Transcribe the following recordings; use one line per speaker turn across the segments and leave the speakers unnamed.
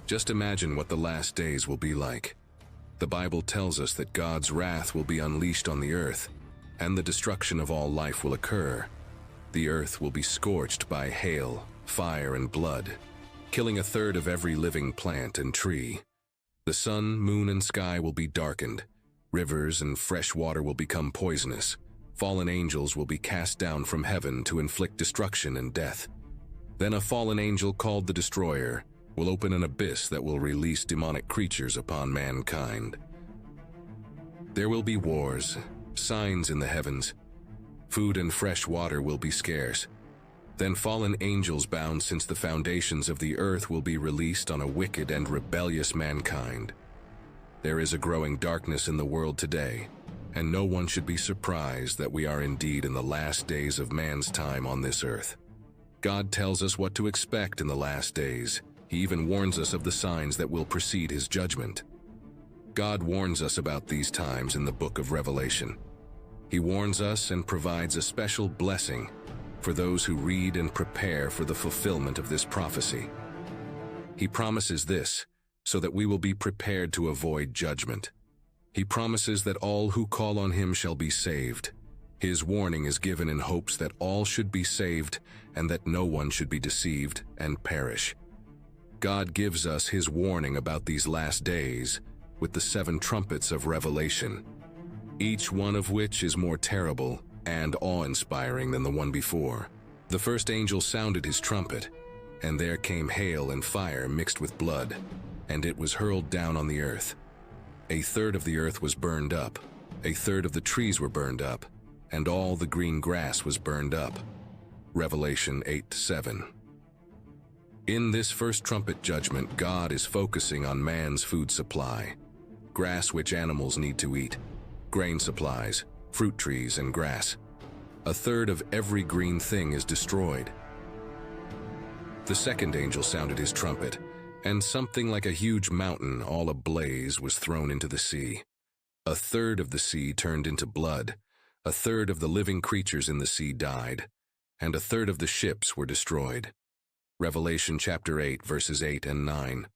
Just imagine what the last days will be like. The Bible tells us that God's wrath will be unleashed on the earth, and the destruction of all life will occur. The earth will be scorched by hail, fire, and blood, killing a third of every living plant and tree. The sun, moon, and sky will be darkened. Rivers and fresh water will become poisonous. Fallen angels will be cast down from heaven to inflict destruction and death. Then a fallen angel called the Destroyer will open an abyss that will release demonic creatures upon mankind. There will be wars, signs in the heavens. Food and fresh water will be scarce. Then fallen angels bound since the foundations of the earth will be released on a wicked and rebellious mankind. There is a growing darkness in the world today, and no one should be surprised that we are indeed in the last days of man's time on this earth. God tells us what to expect in the last days. He even warns us of the signs that will precede his judgment. God warns us about these times in the book of Revelation. He warns us and provides a special blessing for those who read and prepare for the fulfillment of this prophecy. He promises this so that we will be prepared to avoid judgment. He promises that all who call on him shall be saved. His warning is given in hopes that all should be saved and that no one should be deceived and perish. God gives us his warning about these last days with the 7 trumpets of Revelation, each one of which is more terrible and awe-inspiring than the one before. The first angel sounded his trumpet, and there came hail and fire mixed with blood, and it was hurled down on the earth. A third of the earth was burned up, a third of the trees were burned up, and all the green grass was burned up. Revelation 8:7. In this first trumpet judgment, God is focusing on man's food supply, grass which animals need to eat, grain supplies, fruit trees, and grass. A third of every green thing is destroyed. The second angel sounded his trumpet, and something like a huge mountain all ablaze was thrown into the sea. A third of the sea turned into blood, a third of the living creatures in the sea died, and a third of the ships were destroyed. Revelation chapter 8, verses 8 and 9.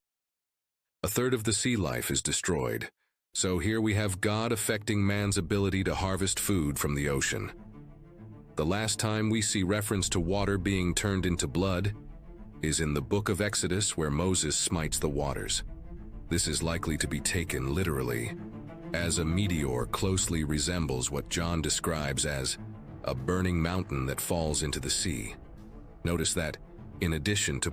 A third of the sea life is destroyed. So here we have God affecting man's ability to harvest food from the ocean. The last time we see reference to water being turned into blood is in the book of Exodus, where Moses smites the waters. This is likely to be taken literally, as a meteor closely resembles what John describes as a burning mountain that falls into the sea. Notice that, in addition to